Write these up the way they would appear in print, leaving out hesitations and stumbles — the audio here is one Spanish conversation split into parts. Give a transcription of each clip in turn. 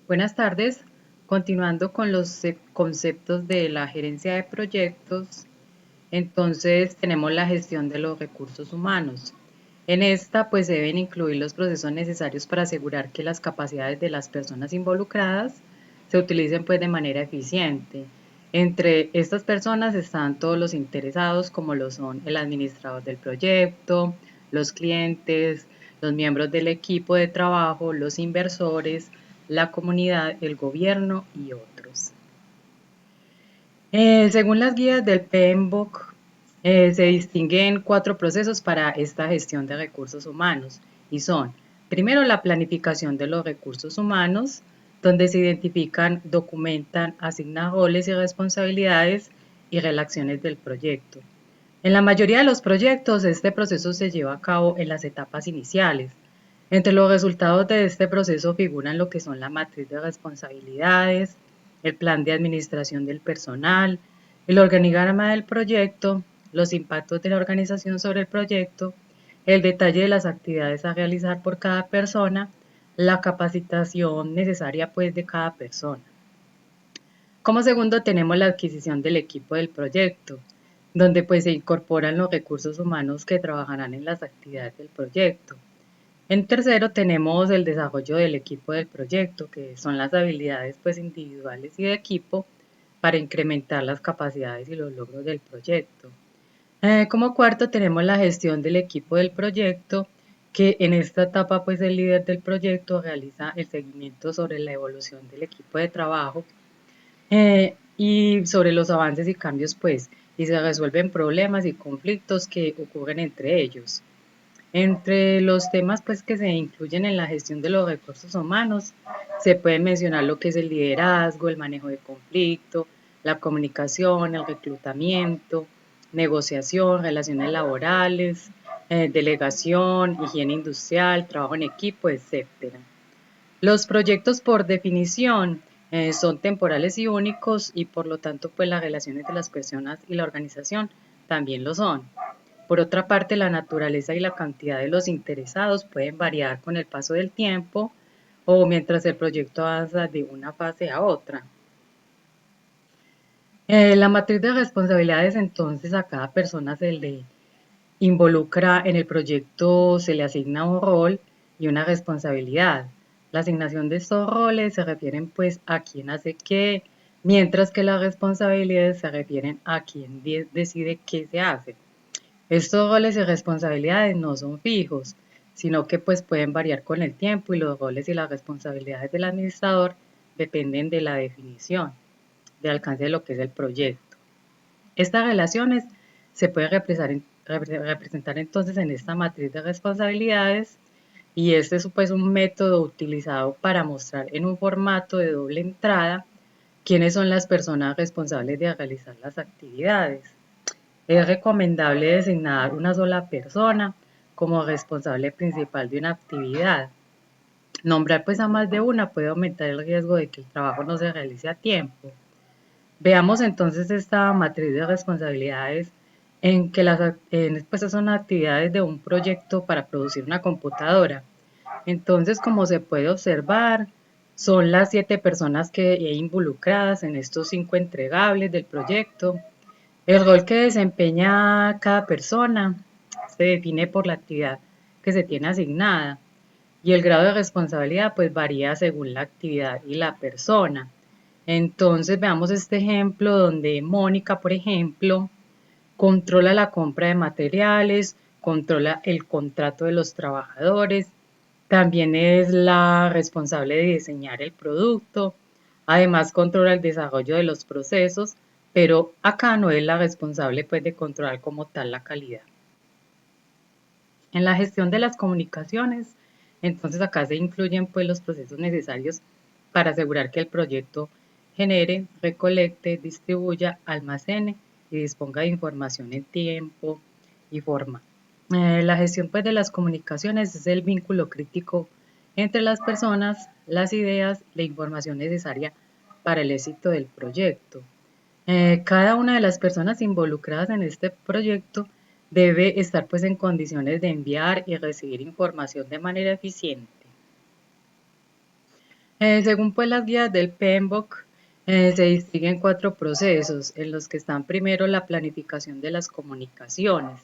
Buenas tardes. Continuando con los conceptos de la gerencia de proyectos, entonces tenemos la gestión de los recursos humanos. En esta pues se deben incluir los procesos necesarios para asegurar que las capacidades de las personas involucradas se utilicen pues de manera eficiente. Entre estas personas están todos los interesados como lo son el administrador del proyecto, los clientes, los miembros del equipo de trabajo, los inversores, la comunidad, el gobierno y otros. Según las guías del PMBOK, se distinguen 4 procesos para esta gestión de recursos humanos y son, primero, la planificación de los recursos humanos, donde se identifican, documentan, asignan roles y responsabilidades y relaciones del proyecto. En la mayoría de los proyectos, este proceso se lleva a cabo en las etapas iniciales. Entre los resultados de este proceso figuran lo que son la matriz de responsabilidades, el plan de administración del personal, el organigrama del proyecto, los impactos de la organización sobre el proyecto, el detalle de las actividades a realizar por cada persona, la capacitación necesaria pues de cada persona. Como segundo tenemos la adquisición del equipo del proyecto, donde pues se incorporan los recursos humanos que trabajarán en las actividades del proyecto. En tercero tenemos el desarrollo del equipo del proyecto, que son las habilidades pues individuales y de equipo para incrementar las capacidades y los logros del proyecto. Como cuarto tenemos la gestión del equipo del proyecto, que en esta etapa pues el líder del proyecto realiza el seguimiento sobre la evolución del equipo de trabajo y sobre los avances y cambios pues y se resuelven problemas y conflictos que ocurren entre ellos. Entre los temas pues que se incluyen en la gestión de los recursos humanos se puede mencionar lo que es el liderazgo, el manejo de conflicto, la comunicación, el reclutamiento, negociación, relaciones laborales, delegación, higiene industrial, trabajo en equipo, etcétera. Los proyectos por definición son temporales y únicos y por lo tanto pues las relaciones de las personas y la organización también lo son. Por otra parte, la naturaleza y la cantidad de los interesados pueden variar con el paso del tiempo o mientras el proyecto avanza de una fase a otra. La matriz de responsabilidades entonces a cada persona se le involucra en el proyecto, se le asigna un rol y una responsabilidad. La asignación de estos roles se refieren pues a quién hace qué, mientras que las responsabilidades se refieren a quién decide qué se hace. Estos roles y responsabilidades no son fijos, sino que pues pueden variar con el tiempo y los roles y las responsabilidades del administrador dependen de la definición, del alcance de lo que es el proyecto. Estas relaciones se pueden representar entonces en esta matriz de responsabilidades y este es pues un método utilizado para mostrar en un formato de doble entrada quiénes son las personas responsables de realizar las actividades. Es recomendable designar una sola persona como responsable principal de una actividad. Nombrar pues a más de una puede aumentar el riesgo de que el trabajo no se realice a tiempo. Veamos entonces esta matriz de responsabilidades en que pues son actividades de un proyecto para producir una computadora. Entonces, como se puede observar, son las 7 personas que he involucradas en estos 5 entregables del proyecto. El rol que desempeña cada persona se define por la actividad que se tiene asignada y el grado de responsabilidad pues varía según la actividad y la persona. Entonces veamos este ejemplo donde Mónica, por ejemplo, controla la compra de materiales, controla el contrato de los trabajadores, también es la responsable de diseñar el producto, además controla el desarrollo de los procesos, pero acá no es la responsable pues de controlar como tal la calidad. En la gestión de las comunicaciones, entonces acá se incluyen pues los procesos necesarios para asegurar que el proyecto genere, recolecte, distribuya, almacene y disponga de información en tiempo y forma. La gestión pues de las comunicaciones es el vínculo crítico entre las personas, las ideas, la información necesaria para el éxito del proyecto. Cada una de las personas involucradas en este proyecto debe estar pues en condiciones de enviar y recibir información de manera eficiente. Según pues las guías del PMBOK, se distinguen cuatro procesos en los que están primero la planificación de las comunicaciones.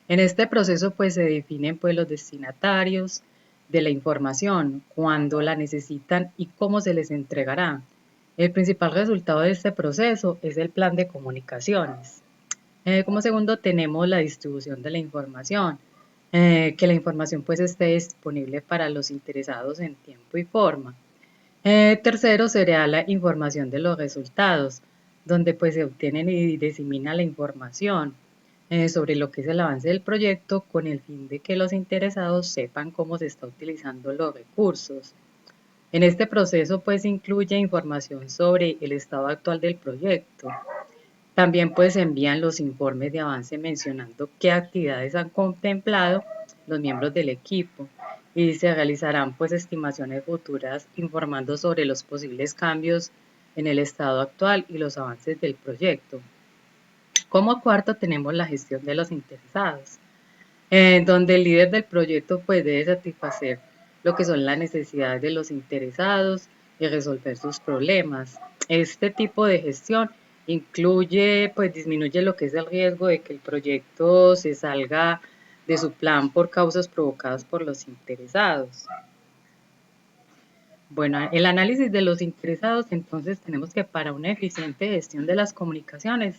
En este proceso pues se definen pues los destinatarios de la información, cuándo la necesitan y cómo se les entregará. El principal resultado de este proceso es el plan de comunicaciones. Como segundo tenemos la distribución de la información, que la información pues esté disponible para los interesados en tiempo y forma. Tercero sería la información de los resultados, donde pues se obtienen y disemina la información sobre lo que es el avance del proyecto con el fin de que los interesados sepan cómo se está utilizando los recursos. En este proceso pues incluye información sobre el estado actual del proyecto. También pues envían los informes de avance mencionando qué actividades han contemplado los miembros del equipo y se realizarán pues estimaciones futuras informando sobre los posibles cambios en el estado actual y los avances del proyecto. Como cuarto tenemos la gestión de los interesados, donde el líder del proyecto pues debe satisfacer lo que son las necesidades de los interesados y resolver sus problemas. Este tipo de gestión incluye, pues disminuye lo que es el riesgo de que el proyecto se salga de su plan por causas provocadas por los interesados. Bueno, el análisis de los interesados, entonces tenemos que para una eficiente gestión de las comunicaciones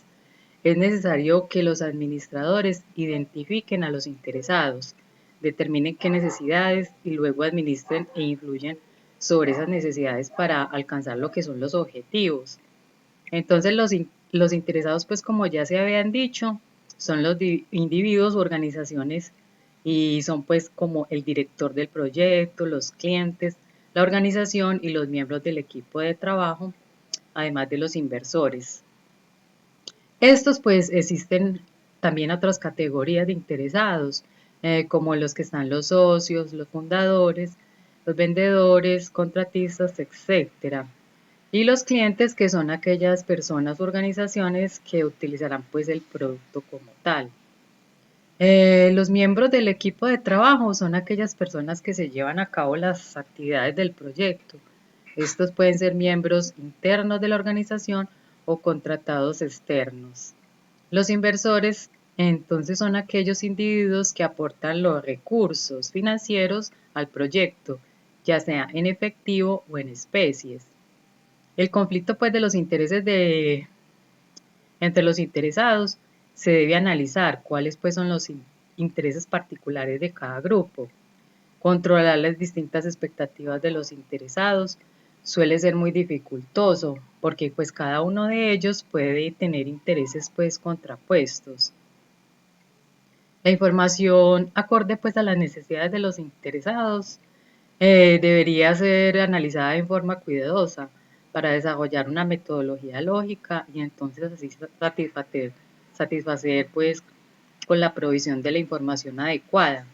es necesario que los administradores identifiquen a los interesados, determinen qué necesidades y luego administren e influyen sobre esas necesidades para alcanzar lo que son los objetivos. Entonces los interesados, pues como ya se habían dicho, son los individuos o organizaciones y son pues como el director del proyecto, los clientes, la organización y los miembros del equipo de trabajo, además de los inversores. Estos pues existen también otras categorías de interesados, como los que están los socios, los fundadores, los vendedores, contratistas, etcétera. Y los clientes, que son aquellas personas o organizaciones que utilizarán pues el producto como tal. Los miembros del equipo de trabajo son aquellas personas que se llevan a cabo las actividades del proyecto. Estos pueden ser miembros internos de la organización o contratados externos. Los inversores entonces son aquellos individuos que aportan los recursos financieros al proyecto, ya sea en efectivo o en especies. El conflicto pues de los intereses entre los interesados se debe analizar cuáles pues son los intereses particulares de cada grupo. Controlar las distintas expectativas de los interesados suele ser muy dificultoso porque pues cada uno de ellos puede tener intereses pues contrapuestos. La información acorde pues a las necesidades de los interesados debería ser analizada en forma cuidadosa para desarrollar una metodología lógica y entonces así satisfacer pues con la provisión de la información adecuada.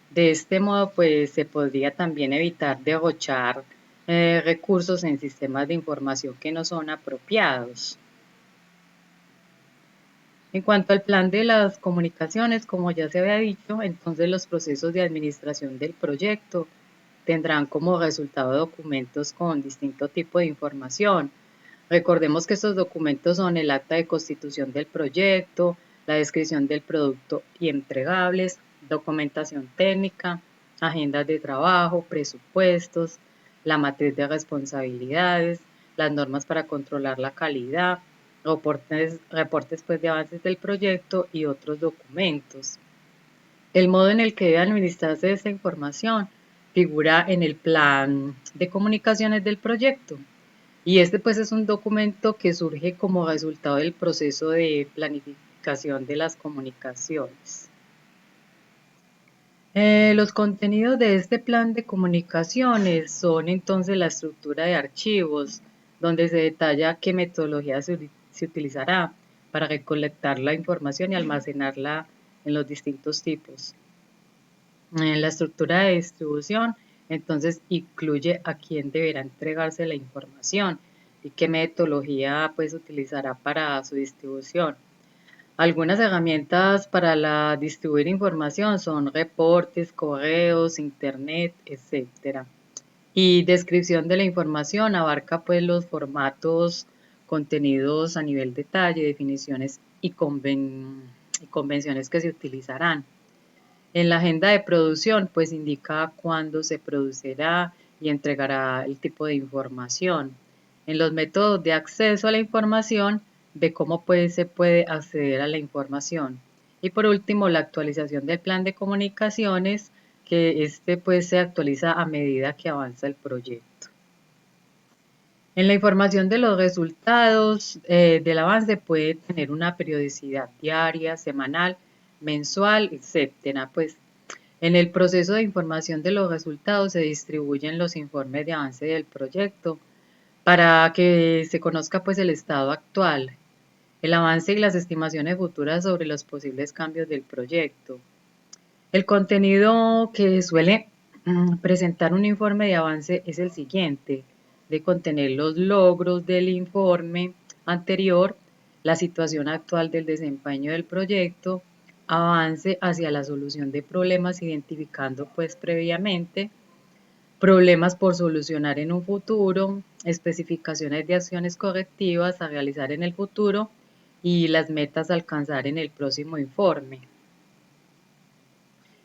De este modo pues se podría también evitar derrochar recursos en sistemas de información que no son apropiados. En cuanto al plan de las comunicaciones, como ya se había dicho, entonces los procesos de administración del proyecto tendrán como resultado documentos con distinto tipo de información. Recordemos que estos documentos son el acta de constitución del proyecto, la descripción del producto y entregables, documentación técnica, agendas de trabajo, presupuestos, la matriz de responsabilidades, las normas para controlar la calidad, reportes pues, de avances del proyecto y otros documentos. El modo en el que debe administrarse esta información figura en el plan de comunicaciones del proyecto. Y este pues es un documento que surge como resultado del proceso de planificación de las comunicaciones. Los contenidos de este plan de comunicaciones son entonces la estructura de archivos, donde se detalla qué metodología se utilizará para recolectar la información y almacenarla en los distintos tipos. La estructura de distribución entonces incluye a quién deberá entregarse la información y qué metodología pues utilizará para su distribución. Algunas herramientas para distribuir información son reportes, correos, internet, etc. Y descripción de la información abarca pues los formatos, contenidos a nivel detalle, definiciones y convenciones que se utilizarán. En la agenda de producción, pues indica cuándo se producirá y entregará el tipo de información. En los métodos de acceso a la información, de cómo pues, se puede acceder a la información. Y por último, la actualización del plan de comunicaciones, que este pues se actualiza a medida que avanza el proyecto. En la información de los resultados del avance puede tener una periodicidad diaria, semanal, mensual, etcétera. Pues en el proceso de información de los resultados se distribuyen los informes de avance del proyecto para que se conozca pues el estado actual, el avance y las estimaciones futuras sobre los posibles cambios del proyecto. El contenido que suele presentar un informe de avance es el siguiente, de contener los logros del informe anterior, la situación actual del desempeño del proyecto, avance hacia la solución de problemas identificando pues previamente, problemas por solucionar en un futuro, especificaciones de acciones correctivas a realizar en el futuro y las metas a alcanzar en el próximo informe.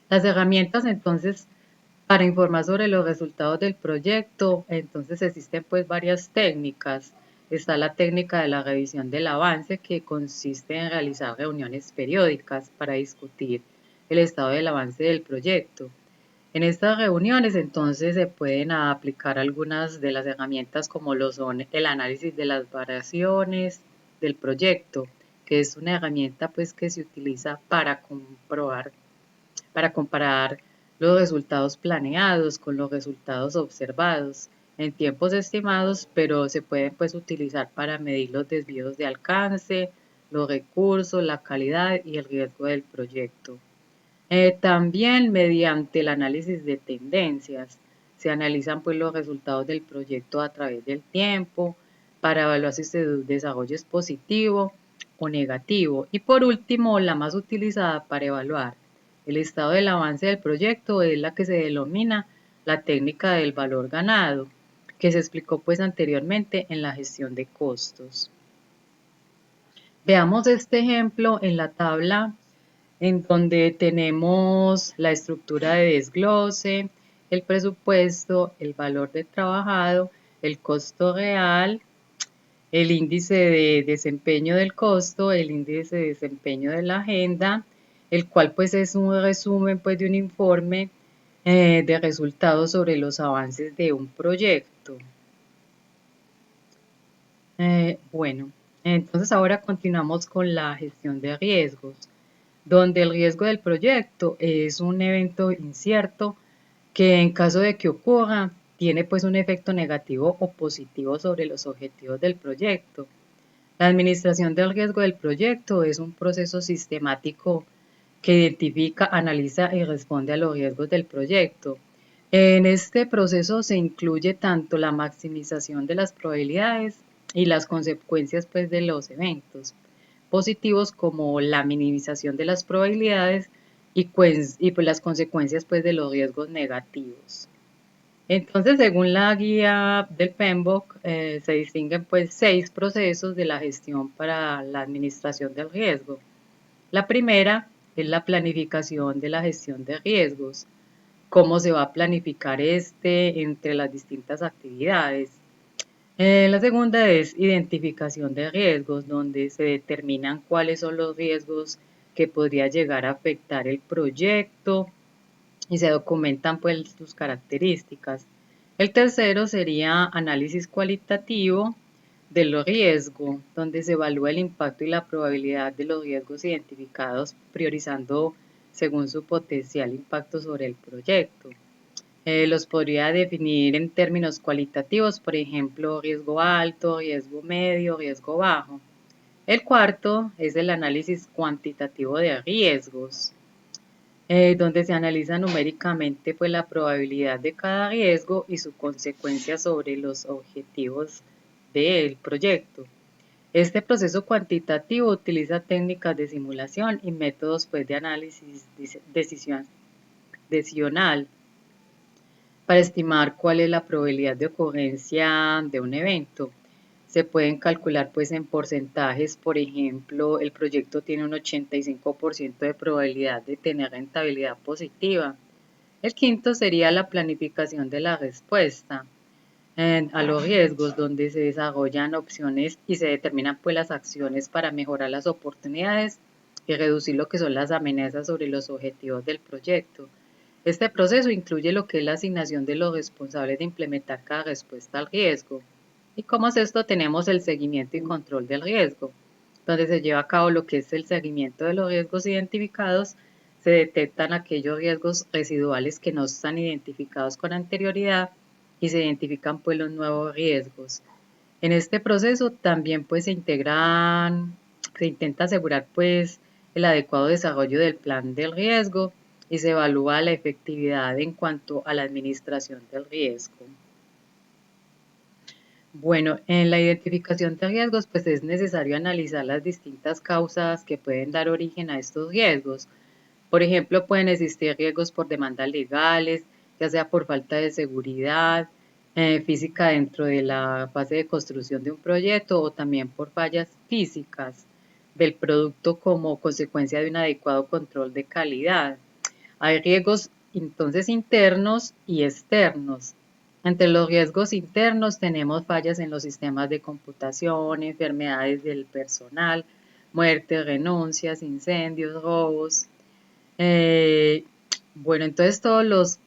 Las herramientas entonces para informar sobre los resultados del proyecto, entonces existen pues varias técnicas. Está la técnica de la revisión del avance, que consiste en realizar reuniones periódicas para discutir el estado del avance del proyecto. En estas reuniones entonces se pueden aplicar algunas de las herramientas como lo son el análisis de las variaciones del proyecto, que es una herramienta pues que se utiliza para comparar los resultados planeados con los resultados observados en tiempos estimados, pero se pueden pues utilizar para medir los desvíos de alcance, los recursos, la calidad y el riesgo del proyecto. También mediante el análisis de tendencias se analizan pues los resultados del proyecto a través del tiempo para evaluar si su desarrollo es positivo o negativo. Y por último, la más utilizada para evaluar el estado del avance del proyecto es la que se denomina la técnica del valor ganado, que se explicó pues anteriormente en la gestión de costos. Veamos este ejemplo en la tabla en donde tenemos la estructura de desglose, el presupuesto, el valor de trabajado, el costo real, el índice de desempeño del costo, el índice de desempeño de la agenda, el cual pues es un resumen pues de un informe de resultados sobre los avances de un proyecto. Bueno, entonces ahora continuamos con la gestión de riesgos, donde el riesgo del proyecto es un evento incierto que en caso de que ocurra tiene pues un efecto negativo o positivo sobre los objetivos del proyecto. La administración del riesgo del proyecto es un proceso sistemático que identifica, analiza y responde a los riesgos del proyecto. En este proceso se incluye tanto la maximización de las probabilidades y las consecuencias pues, de los eventos positivos como la minimización de las probabilidades y pues, las consecuencias pues, de los riesgos negativos. Entonces, según la guía del PMBOK, se distinguen pues 6 procesos de la gestión para la administración del riesgo. La primera es la planificación de la gestión de riesgos. Cómo se va a planificar entre las distintas actividades. La segunda es identificación de riesgos, donde se determinan cuáles son los riesgos que podría llegar a afectar el proyecto y se documentan pues sus características. El tercero sería análisis cualitativo de los riesgos, donde se evalúa el impacto y la probabilidad de los riesgos identificados, priorizando según su potencial impacto sobre el proyecto. Los podría definir en términos cualitativos, por ejemplo, riesgo alto, riesgo medio, riesgo bajo. El cuarto es el análisis cuantitativo de riesgos, donde se analiza numéricamente pues, la probabilidad de cada riesgo y su consecuencia sobre los objetivos del proyecto. Este proceso cuantitativo utiliza técnicas de simulación y métodos pues, de análisis decisional. Para estimar cuál es la probabilidad de ocurrencia de un evento, se pueden calcular pues en porcentajes. Por ejemplo, el proyecto tiene un 85% de probabilidad de tener rentabilidad positiva. El quinto sería la planificación de la respuesta a los riesgos, donde se desarrollan opciones y se determinan pues las acciones para mejorar las oportunidades y reducir lo que son las amenazas sobre los objetivos del proyecto. Este proceso incluye lo que es la asignación de los responsables de implementar cada respuesta al riesgo. ¿Y cómo es esto? Tenemos el seguimiento y control del riesgo, donde se lleva a cabo lo que es el seguimiento de los riesgos identificados. Se detectan aquellos riesgos residuales que no están identificados con anterioridad y se identifican pues los nuevos riesgos. En este proceso también pues se intenta asegurar pues el adecuado desarrollo del plan del riesgo y se evalúa la efectividad en cuanto a la administración del riesgo. Bueno, en la identificación de riesgos, pues es necesario analizar las distintas causas que pueden dar origen a estos riesgos. Por ejemplo, pueden existir riesgos por demandas legales, ya sea por falta de seguridad física dentro de la fase de construcción de un proyecto o también por fallas físicas del producto como consecuencia de un adecuado control de calidad. Hay riesgos entonces internos y externos. Entre los riesgos internos tenemos fallas en los sistemas de computación, enfermedades del personal, muertes, renuncias, incendios, robos. Eh, bueno, entonces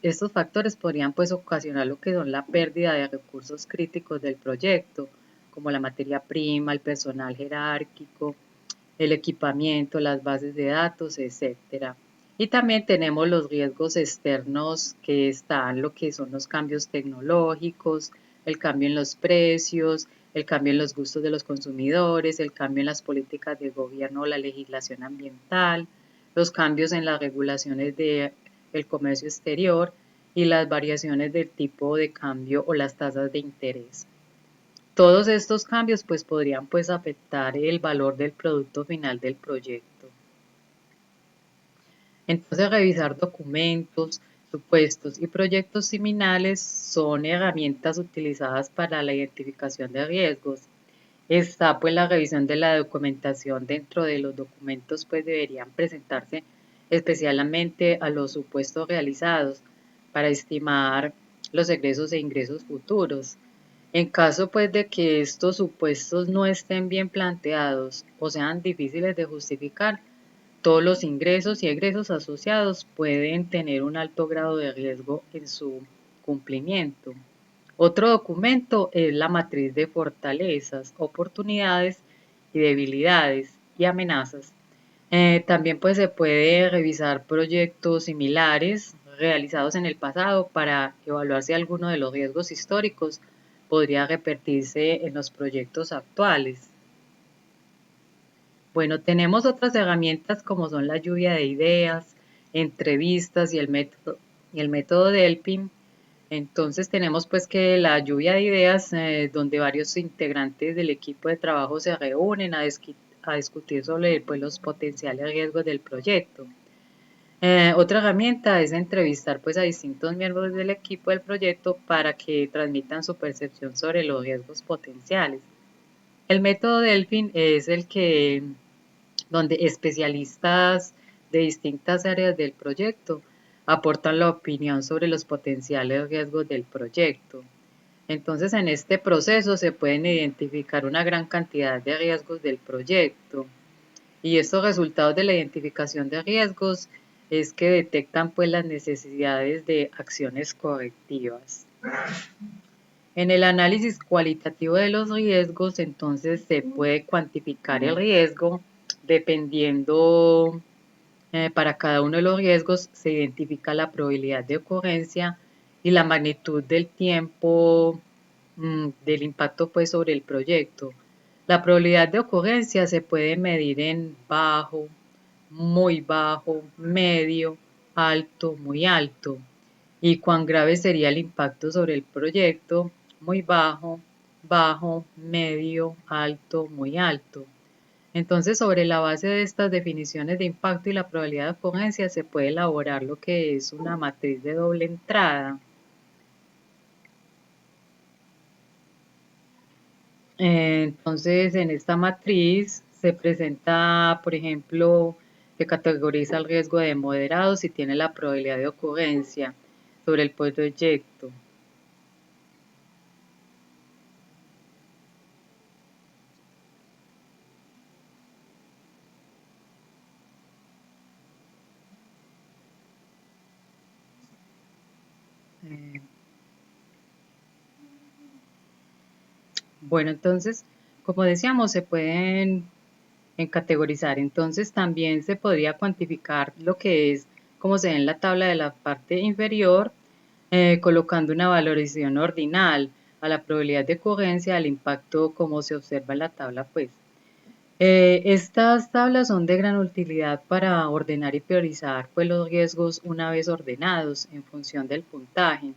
estos factores podrían pues ocasionar lo que son la pérdida de recursos críticos del proyecto, como la materia prima, el personal jerárquico, el equipamiento, las bases de datos, etcétera. Y también tenemos los riesgos externos que están lo que son los cambios tecnológicos, el cambio en los precios, el cambio en los gustos de los consumidores, el cambio en las políticas del gobierno o la legislación ambiental, los cambios en las regulaciones del comercio exterior y las variaciones del tipo de cambio o las tasas de interés. Todos estos cambios pues podrían pues afectar el valor del producto final del proyecto. Entonces revisar documentos, supuestos y proyectos similares son herramientas utilizadas para la identificación de riesgos. Está pues la revisión de la documentación. Dentro de los documentos pues deberían presentarse especialmente a los supuestos realizados para estimar los egresos e ingresos futuros. En caso pues de que estos supuestos no estén bien planteados o sean difíciles de justificar, todos los ingresos y egresos asociados pueden tener un alto grado de riesgo en su cumplimiento. Otro documento es la matriz de fortalezas, oportunidades y debilidades y amenazas. También pues se puede revisar proyectos similares realizados en el pasado para evaluar si alguno de los riesgos históricos podría repetirse en los proyectos actuales. Bueno, tenemos otras herramientas como son la lluvia de ideas, entrevistas y el método Delphi. Entonces tenemos pues que la lluvia de ideas donde varios integrantes del equipo de trabajo se reúnen a discutir sobre pues, los potenciales riesgos del proyecto. Otra herramienta es entrevistar pues a distintos miembros del equipo del proyecto para que transmitan su percepción sobre los riesgos potenciales. El método Delphi es el que donde especialistas de distintas áreas del proyecto aportan la opinión sobre los potenciales riesgos del proyecto. Entonces, en este proceso se pueden identificar una gran cantidad de riesgos del proyecto y estos resultados de la identificación de riesgos es que detectan pues las necesidades de acciones correctivas. En el análisis cualitativo de los riesgos, entonces se puede cuantificar el riesgo dependiendo, para cada uno de los riesgos se identifica la probabilidad de ocurrencia y la magnitud del tiempo del impacto pues sobre el proyecto. La probabilidad de ocurrencia se puede medir en bajo, muy bajo, medio, alto, muy alto. Y cuán grave sería el impacto sobre el proyecto, muy bajo, bajo, medio, alto, muy alto. Entonces, sobre la base de estas definiciones de impacto y la probabilidad de ocurrencia, se puede elaborar lo que es una matriz de doble entrada. Entonces, en esta matriz se presenta, por ejemplo, que categoriza el riesgo de moderado si tiene la probabilidad de ocurrencia sobre el proyecto. Eh, bueno, entonces, como decíamos, se pueden categorizar. Entonces, también se podría cuantificar lo que es, como se ve en la tabla de la parte inferior, colocando una valorización ordinal a la probabilidad de ocurrencia del impacto como se observa en la tabla, pues. Estas tablas son de gran utilidad para ordenar y priorizar pues, los riesgos una vez ordenados en función del puntaje.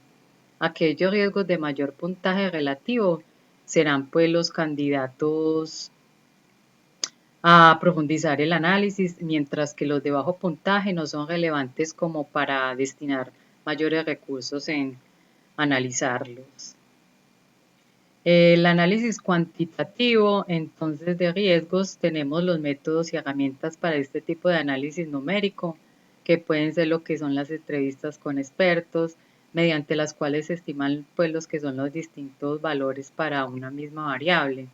Aquellos riesgos de mayor puntaje relativo serán pues los candidatos a profundizar el análisis, mientras que los de bajo puntaje no son relevantes como para destinar mayores recursos en analizarlos. El análisis cuantitativo, entonces, de riesgos, tenemos los métodos y herramientas para este tipo de análisis numérico, que pueden ser lo que son las entrevistas con expertos, mediante las cuales se estiman pues, los que son los distintos valores para una misma variable.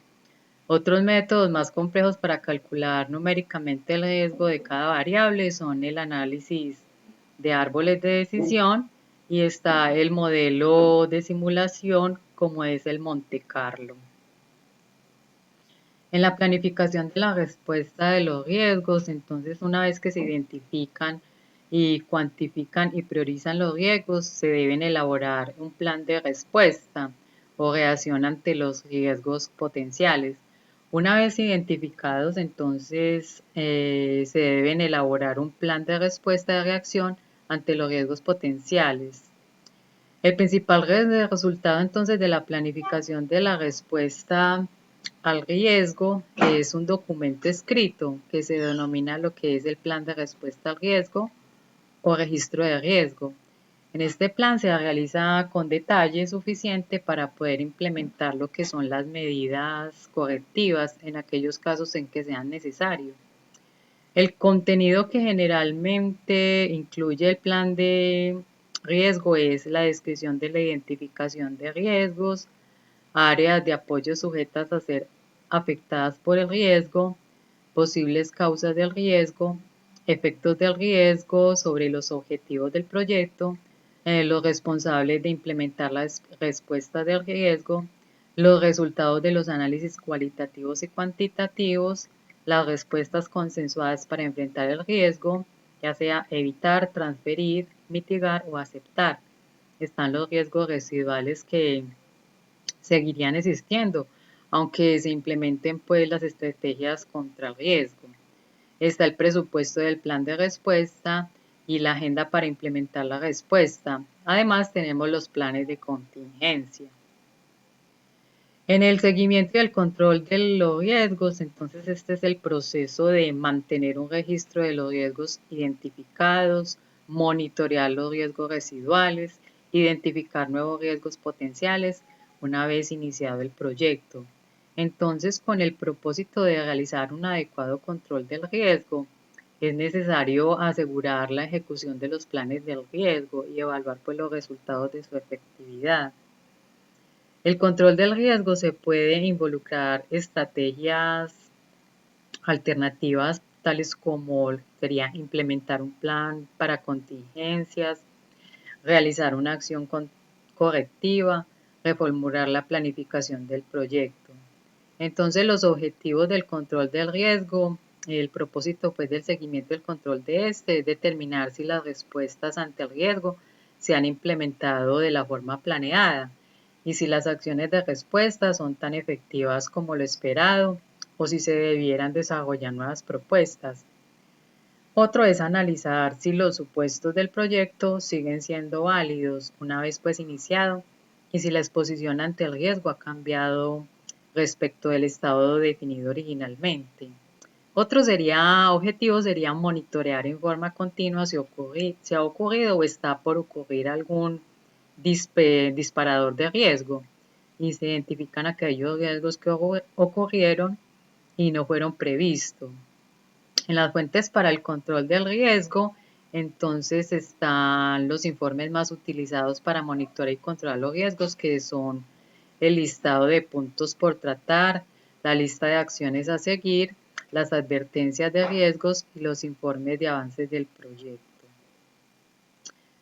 Otros métodos más complejos para calcular numéricamente el riesgo de cada variable son el análisis de árboles de decisión y está el modelo de simulación como es el Monte Carlo. En la planificación de la respuesta de los riesgos, entonces una vez que se identifican y cuantifican y priorizan los riesgos, se deben elaborar un plan de respuesta o reacción ante los riesgos potenciales. Una vez identificados, entonces se deben elaborar un plan de respuesta de reacción ante los riesgos potenciales. El principal resultado entonces de la planificación de la respuesta al riesgo es un documento escrito que se denomina lo que es el plan de respuesta al riesgo o registro de riesgo. En este plan se realiza con detalle suficiente para poder implementar lo que son las medidas correctivas en aquellos casos en que sean necesarios. El contenido que generalmente incluye el plan de riesgo es la descripción de la identificación de riesgos, áreas de apoyo sujetas a ser afectadas por el riesgo, posibles causas del riesgo, efectos del riesgo sobre los objetivos del proyecto, los responsables de implementar las respuestas del riesgo, los resultados de los análisis cualitativos y cuantitativos, las respuestas consensuadas para enfrentar el riesgo, ya sea evitar, transferir, mitigar o aceptar. Están los riesgos residuales que seguirían existiendo, aunque se implementen pues las estrategias contra el riesgo. Está el presupuesto del plan de respuesta y la agenda para implementar la respuesta. Además tenemos los planes de contingencia. En el seguimiento y el control de los riesgos, entonces este es el proceso de mantener un registro de los riesgos identificados, monitorear los riesgos residuales, identificar nuevos riesgos potenciales una vez iniciado el proyecto. Entonces, con el propósito de realizar un adecuado control del riesgo, es necesario asegurar la ejecución de los planes del riesgo y evaluar pues, los resultados de su efectividad. El control del riesgo se puede involucrar estrategias alternativas tales como sería implementar un plan para contingencias, realizar una acción correctiva, reformular la planificación del proyecto. Entonces los objetivos del control del riesgo, el propósito pues del seguimiento del control de este es determinar si las respuestas ante el riesgo se han implementado de la forma planeada y si las acciones de respuesta son tan efectivas como lo esperado o si se debieran desarrollar nuevas propuestas. Otro es analizar si los supuestos del proyecto siguen siendo válidos una vez pues iniciado y si la exposición ante el riesgo ha cambiado respecto del estado definido originalmente. Otro objetivo sería monitorear en forma continua si ha ocurrido o está por ocurrir algún disparador de riesgo. y se identifican aquellos riesgos que ocurrieron y no fueron previstos. En las fuentes para el control del riesgo, entonces están los informes más utilizados para monitorear y controlar los riesgos, que son el listado de puntos por tratar, la lista de acciones a seguir, las advertencias de riesgos y los informes de avances del proyecto.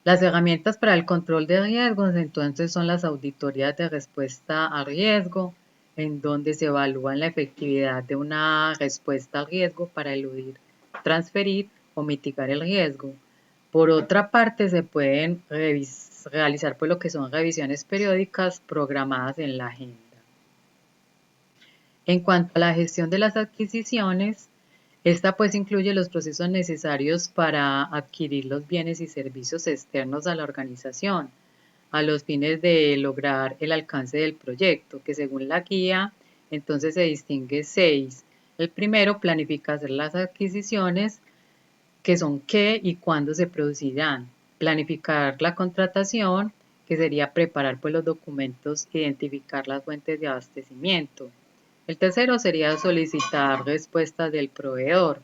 Las herramientas para el control de riesgos entonces son las auditorías de respuesta a riesgo, en donde se evalúa la efectividad de una respuesta al riesgo para eludir, transferir o mitigar el riesgo. Por otra parte, se pueden realizar pues lo que son revisiones periódicas programadas en la agenda. En cuanto a la gestión de las adquisiciones, esta pues incluye los procesos necesarios para adquirir los bienes y servicios externos a la organización, a los fines de lograr el alcance del proyecto, que según la guía, entonces se distingue 6. El primero, planificar las adquisiciones, que son qué y cuándo se producirán. Planificar la contratación, que sería preparar pues los documentos, identificar las fuentes de abastecimiento. El tercero sería solicitar respuestas del proveedor,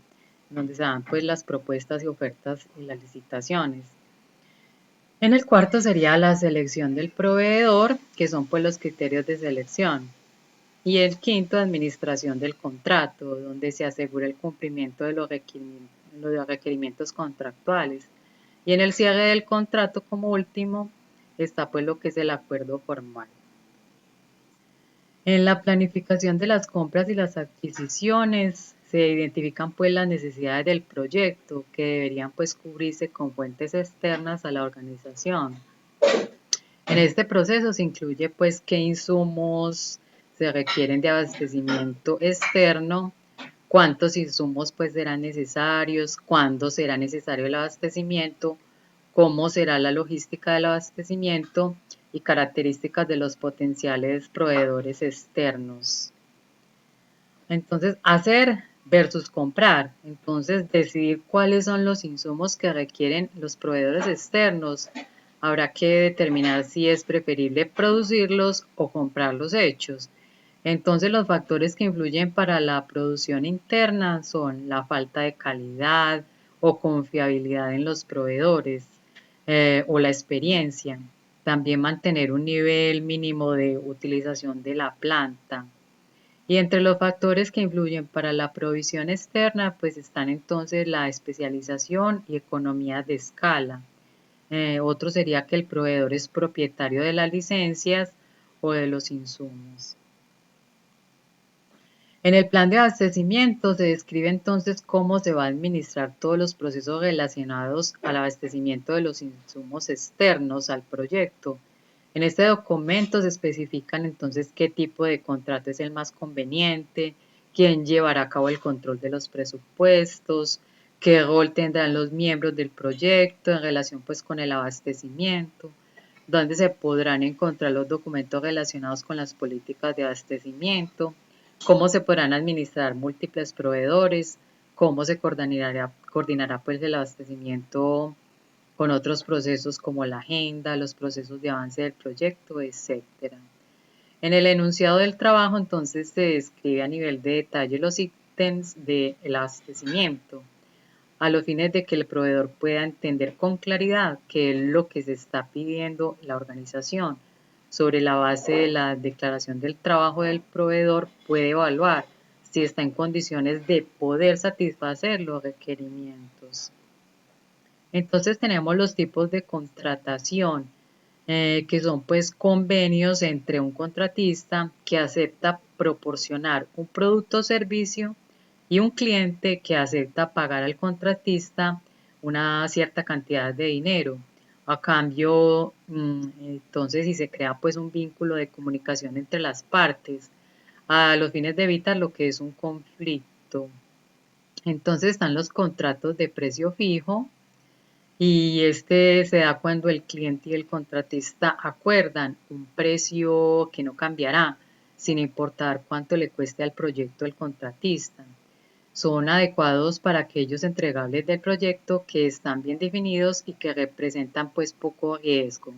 donde se dan pues las propuestas y ofertas y las licitaciones. En el cuarto sería la selección del proveedor, que son pues los criterios de selección. Y el quinto, administración del contrato, donde se asegura el cumplimiento de los requerimientos contractuales. Y en el cierre del contrato, como último, está pues lo que es el acuerdo formal. En la planificación de las compras y las adquisiciones se identifican pues las necesidades del proyecto, que deberían pues cubrirse con fuentes externas a la organización. En este proceso se incluye pues qué insumos se requieren de abastecimiento externo, cuántos insumos pues serán necesarios, cuándo será necesario el abastecimiento, cómo será la logística del abastecimiento y características de los potenciales proveedores externos. Entonces, hacer versus comprar. Entonces, decidir cuáles son los insumos que requieren los proveedores externos. Habrá que determinar si es preferible producirlos o comprarlos hechos. Entonces, los factores que influyen para la producción interna son la falta de calidad o confiabilidad en los proveedores o la experiencia. También mantener un nivel mínimo de utilización de la planta. Y entre los factores que influyen para la provisión externa, pues están entonces la especialización y economía de escala. Otro sería que el proveedor es propietario de las licencias o de los insumos. En el plan de abastecimiento se describe entonces cómo se va a administrar todos los procesos relacionados al abastecimiento de los insumos externos al proyecto. En este documento se especifican entonces qué tipo de contrato es el más conveniente, quién llevará a cabo el control de los presupuestos, qué rol tendrán los miembros del proyecto en relación pues con el abastecimiento, dónde se podrán encontrar los documentos relacionados con las políticas de abastecimiento, cómo se podrán administrar múltiples proveedores, cómo se coordinará pues el abastecimiento con otros procesos como la agenda, los procesos de avance del proyecto, etc. En el enunciado del trabajo, entonces, se describe a nivel de detalle los ítems del abastecimiento, a los fines de que el proveedor pueda entender con claridad qué es lo que se está pidiendo la organización. Sobre la base de la declaración del trabajo del proveedor, puede evaluar si está en condiciones de poder satisfacer los requerimientos. Entonces tenemos los tipos de contratación, que son pues convenios entre un contratista que acepta proporcionar un producto o servicio y un cliente que acepta pagar al contratista una cierta cantidad de dinero. A cambio, entonces si se crea pues un vínculo de comunicación entre las partes a los fines de evitar lo que es un conflicto. Entonces están los contratos de precio fijo, y este se da cuando el cliente y el contratista acuerdan un precio que no cambiará, sin importar cuánto le cueste al proyecto el contratista. Son adecuados para aquellos entregables del proyecto que están bien definidos y que representan pues poco riesgo.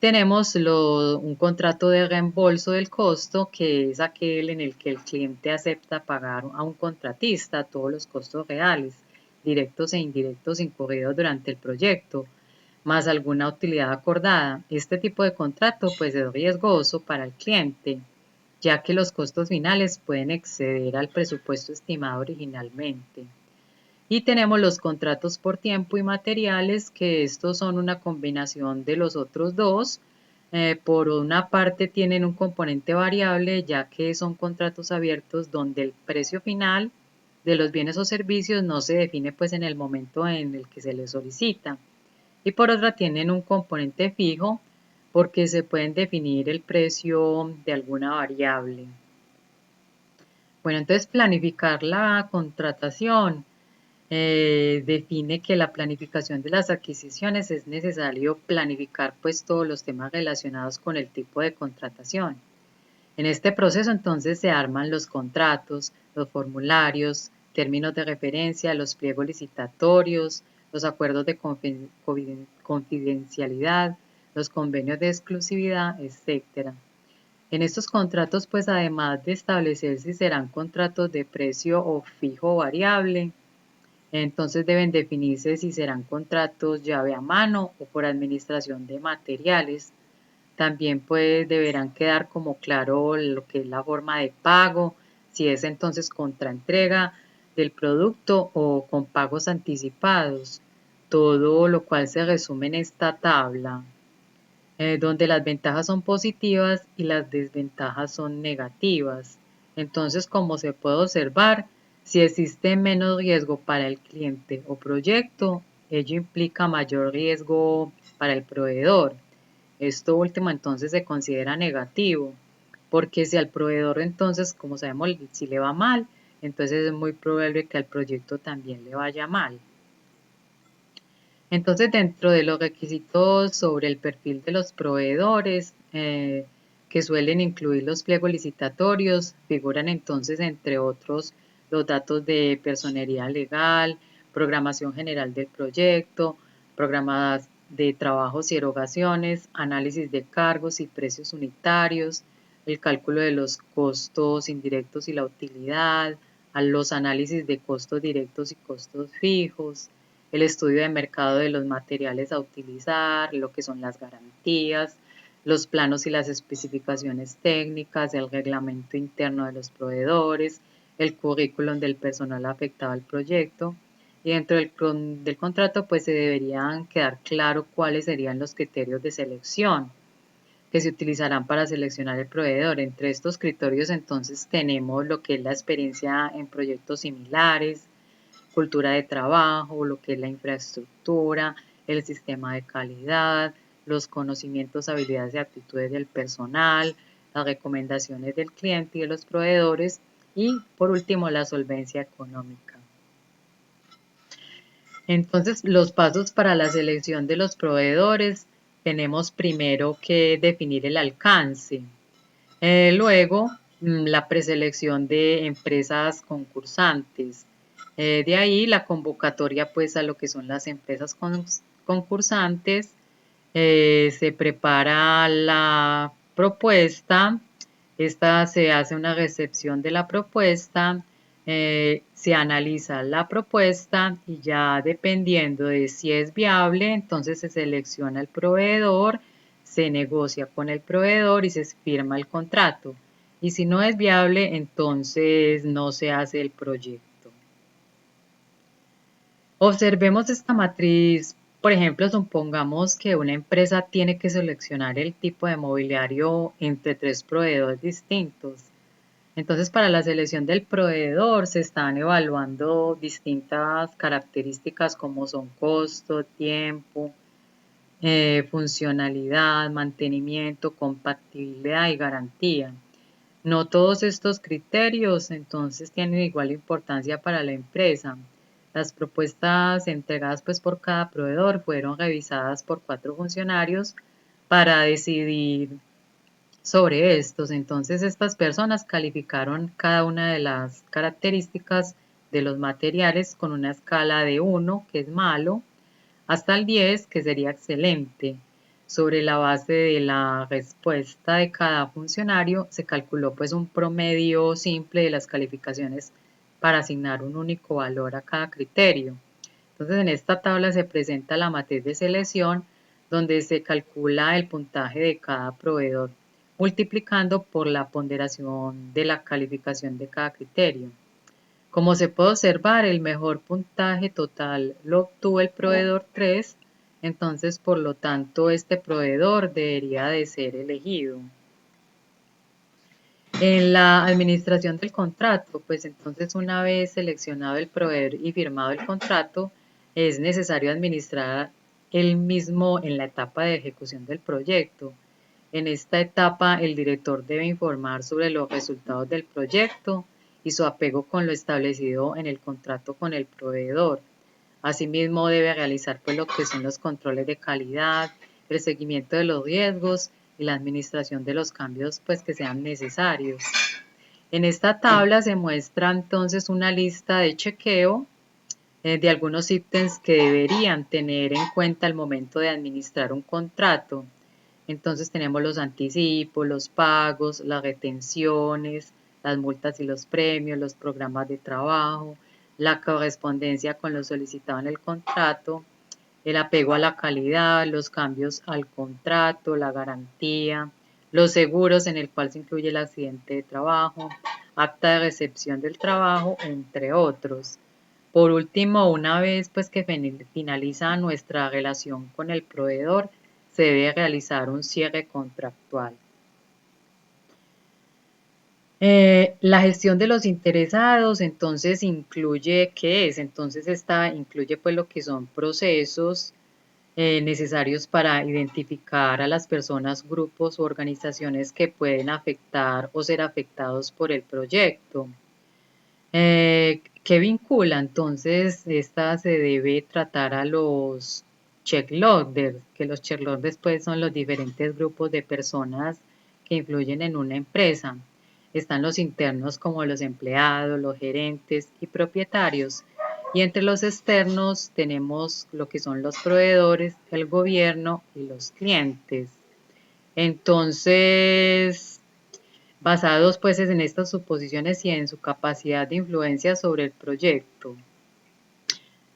tenemos un contrato de reembolso del costo, que es aquel en el que el cliente acepta pagar a un contratista todos los costos reales, directos e indirectos incurridos durante el proyecto, más alguna utilidad acordada. Este tipo de contrato pues es riesgoso para el cliente, ya que los costos finales pueden exceder al presupuesto estimado originalmente. Y tenemos los contratos por tiempo y materiales, que estos son una combinación de los otros dos. Por una parte tienen un componente variable, ya que son contratos abiertos donde el precio final de los bienes o servicios no se define pues en el momento en el que se les solicita. Y por otra tienen un componente fijo, porque se pueden definir el precio de alguna variable. Bueno, entonces planificar la contratación define que la planificación de las adquisiciones es necesario planificar pues todos los temas relacionados con el tipo de contratación. En este proceso entonces se arman los contratos, los formularios, términos de referencia, los pliegos licitatorios, los acuerdos de confidencialidad, los convenios de exclusividad, etc. En estos contratos, pues además de establecer si serán contratos de precio o fijo o variable, entonces deben definirse si serán contratos llave a mano o por administración de materiales. También pues deberán quedar como claro lo que es la forma de pago, si es entonces contra entrega del producto o con pagos anticipados. Todo lo cual se resume en esta tabla, donde las ventajas son positivas y las desventajas son negativas. Entonces, como se puede observar, si existe menos riesgo para el cliente o proyecto, ello implica mayor riesgo para el proveedor. Esto último entonces se considera negativo, porque si al proveedor entonces, como sabemos, si le va mal, entonces es muy probable que al proyecto también le vaya mal. Entonces, dentro de los requisitos sobre el perfil de los proveedores, que suelen incluir los pliegos licitatorios, figuran entonces, entre otros, los datos de personería legal, programación general del proyecto, programas de trabajos y erogaciones, análisis de cargos y precios unitarios, el cálculo de los costos indirectos y la utilidad, a los análisis de costos directos y costos fijos, el estudio de mercado de los materiales a utilizar, lo que son las garantías, los planos y las especificaciones técnicas, el reglamento interno de los proveedores, el currículum del personal afectado al proyecto. Y dentro del contrato pues se deberían quedar claro cuáles serían los criterios de selección que se utilizarán para seleccionar el proveedor. Entre estos criterios entonces tenemos lo que es la experiencia en proyectos similares, cultura de trabajo, lo que es la infraestructura, el sistema de calidad, los conocimientos, habilidades y actitudes del personal, las recomendaciones del cliente y de los proveedores y por último la solvencia económica. Entonces, los pasos para la selección de los proveedores, tenemos primero que definir el alcance. Luego, la preselección de empresas concursantes. De ahí la convocatoria pues a lo que son las empresas concursantes. Se prepara la propuesta. Esta se hace una recepción de la propuesta. Se analiza la propuesta y ya dependiendo de si es viable, entonces se selecciona el proveedor, se negocia con el proveedor y se firma el contrato. Y si no es viable, entonces no se hace el proyecto. Observemos esta matriz. Por ejemplo, supongamos que una empresa tiene que seleccionar el tipo de mobiliario entre 3 proveedores distintos. Entonces, para la selección del proveedor se están evaluando distintas características como son costo, tiempo, funcionalidad, mantenimiento, compatibilidad y garantía. No todos estos criterios entonces tienen igual importancia para la empresa. Las propuestas entregadas pues por cada proveedor fueron revisadas por 4 funcionarios para decidir sobre estos. Entonces estas personas calificaron cada una de las características de los materiales con una escala de 1, que es malo, hasta el 10, que sería excelente. Sobre la base de la respuesta de cada funcionario, se calculó pues un promedio simple de las calificaciones para asignar un único valor a cada criterio. Entonces, en esta tabla se presenta la matriz de selección donde se calcula el puntaje de cada proveedor multiplicando por la ponderación de la calificación de cada criterio. Como se puede observar, el mejor puntaje total lo obtuvo el proveedor 3, entonces por lo tanto este proveedor debería de ser elegido. En la administración del contrato, pues entonces una vez seleccionado el proveedor y firmado el contrato, es necesario administrar el mismo en la etapa de ejecución del proyecto. En esta etapa, el director debe informar sobre los resultados del proyecto y su apego con lo establecido en el contrato con el proveedor. Asimismo, debe realizar pues lo que son los controles de calidad, el seguimiento de los riesgos y la administración de los cambios pues que sean necesarios. En esta tabla se muestra entonces una lista de chequeo de algunos ítems que deberían tener en cuenta al momento de administrar un contrato. Entonces tenemos los anticipos, los pagos, las retenciones, las multas y los premios, los programas de trabajo, la correspondencia con lo solicitado en el contrato, el apego a la calidad, los cambios al contrato, la garantía, los seguros en el cual se incluye el accidente de trabajo, acta de recepción del trabajo, entre otros. Por último, una vez pues que finaliza nuestra relación con el proveedor, se debe realizar un cierre contractual. La gestión de los interesados, entonces incluye, ¿qué es? Entonces esta incluye pues lo que son procesos necesarios para identificar a las personas, grupos u organizaciones que pueden afectar o ser afectados por el proyecto. ¿Qué vincula? Entonces, esta se debe tratar a los checkloaders, que los checkloaders pues son los diferentes grupos de personas que influyen en una empresa. Están los internos como los empleados, los gerentes y propietarios. Y entre los externos tenemos lo que son los proveedores, el gobierno y los clientes. Entonces, basados pues en estas suposiciones y en su capacidad de influencia sobre el proyecto.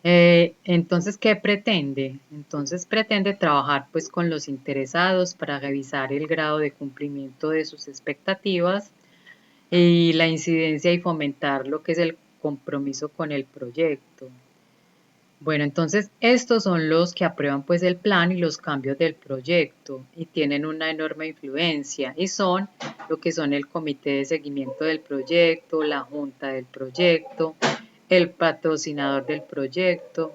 Entonces, ¿qué pretende? Entonces pretende trabajar pues con los interesados para revisar el grado de cumplimiento de sus expectativas y la incidencia y fomentar lo que es el compromiso con el proyecto. Bueno, entonces estos son los que aprueban pues el plan y los cambios del proyecto y tienen una enorme influencia y son lo que son el comité de seguimiento del proyecto, la junta del proyecto, el patrocinador del proyecto.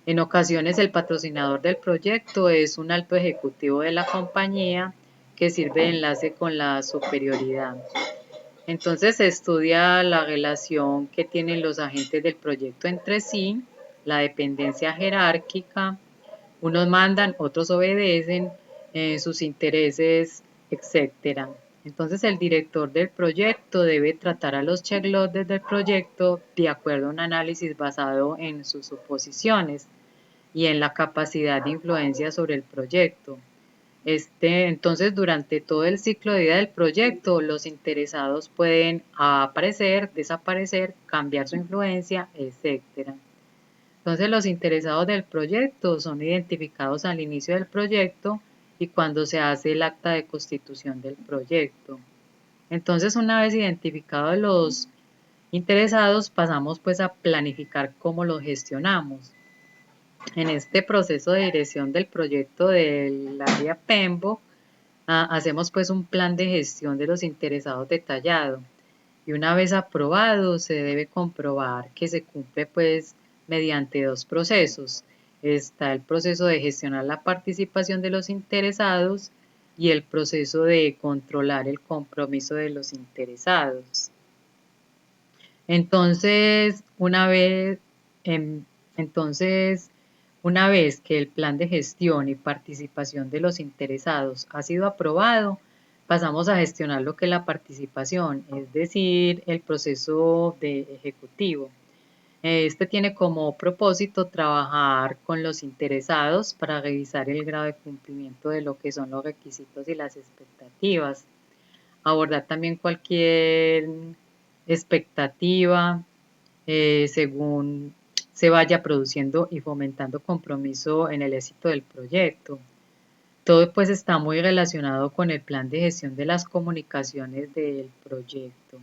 En ocasiones el patrocinador del proyecto es un alto ejecutivo de la compañía que sirve de enlace con la superioridad. Entonces se estudia la relación que tienen los agentes del proyecto entre sí, la dependencia jerárquica, unos mandan, otros obedecen, sus intereses, etc. Entonces el director del proyecto debe tratar a los checkloaders del proyecto de acuerdo a un análisis basado en sus suposiciones y en la capacidad de influencia sobre el proyecto. Entonces, durante todo el ciclo de vida del proyecto, los interesados pueden aparecer, desaparecer, cambiar su influencia, etc. Entonces, los interesados del proyecto son identificados al inicio del proyecto y cuando se hace el acta de constitución del proyecto. Entonces, una vez identificados los interesados, pasamos pues a planificar cómo los gestionamos. En este proceso de dirección del proyecto del área PEMBO, hacemos pues un plan de gestión de los interesados detallado y una vez aprobado se debe comprobar que se cumple pues mediante dos procesos. Está el proceso de gestionar la participación de los interesados y el proceso de controlar el compromiso de los interesados. Entonces, una vez que el plan de gestión y participación de los interesados ha sido aprobado, pasamos a gestionar lo que es la participación, es decir, el proceso de ejecutivo. Este tiene como propósito trabajar con los interesados para revisar el grado de cumplimiento de lo que son los requisitos y las expectativas, abordar también cualquier expectativa según se vaya produciendo y fomentando compromiso en el éxito del proyecto. Todo pues está muy relacionado con el plan de gestión de las comunicaciones del proyecto.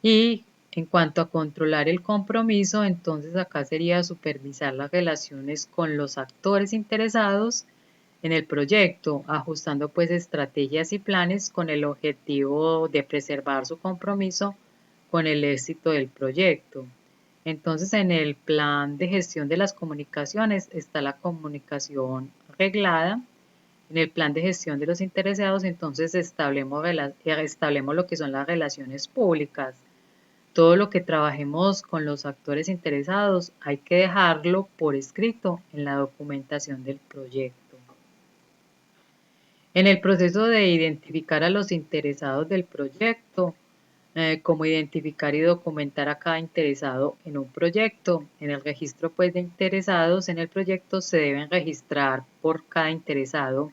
Y en cuanto a controlar el compromiso, entonces acá sería supervisar las relaciones con los actores interesados en el proyecto, ajustando pues estrategias y planes con el objetivo de preservar su compromiso con el éxito del proyecto. Entonces, en el plan de gestión de las comunicaciones está la comunicación reglada. En el plan de gestión de los interesados, entonces establecemos lo que son las relaciones públicas. Todo lo que trabajemos con los actores interesados hay que dejarlo por escrito en la documentación del proyecto. En el proceso de identificar a los interesados del proyecto, como identificar y documentar a cada interesado en un proyecto. En el registro pues, de interesados en el proyecto se deben registrar por cada interesado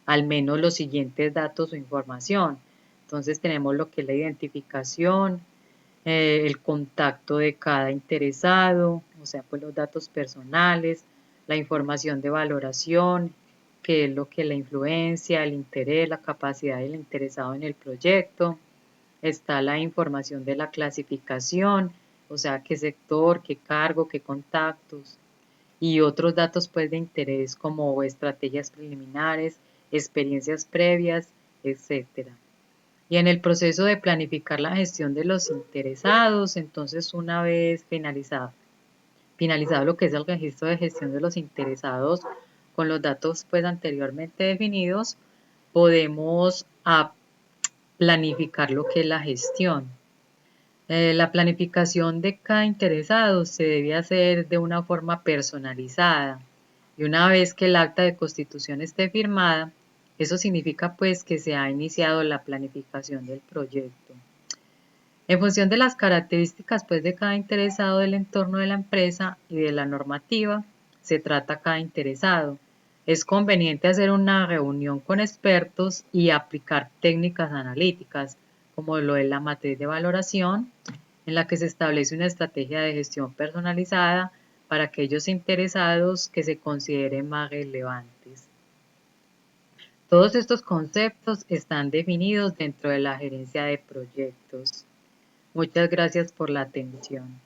al menos los siguientes datos o información. Entonces tenemos lo que es la identificación, el contacto de cada interesado, o sea, pues los datos personales, la información de valoración, que es lo que la influencia, el interés, la capacidad del interesado en el proyecto. Está la información de la clasificación, o sea, qué sector, qué cargo, qué contactos y otros datos pues de interés como estrategias preliminares, experiencias previas, etcétera. Y en el proceso de planificar la gestión de los interesados, entonces una vez finalizado lo que es el registro de gestión de los interesados con los datos pues anteriormente definidos, podemos planificar lo que es la gestión. La planificación de cada interesado se debe hacer de una forma personalizada y una vez que el acta de constitución esté firmada, eso significa pues que se ha iniciado la planificación del proyecto. En función de las características pues de cada interesado del entorno de la empresa y de la normativa, se trata cada interesado. Es conveniente hacer una reunión con expertos y aplicar técnicas analíticas, como lo es la matriz de valoración, en la que se establece una estrategia de gestión personalizada para aquellos interesados que se consideren más relevantes. Todos estos conceptos están definidos dentro de la gerencia de proyectos. Muchas gracias por la atención.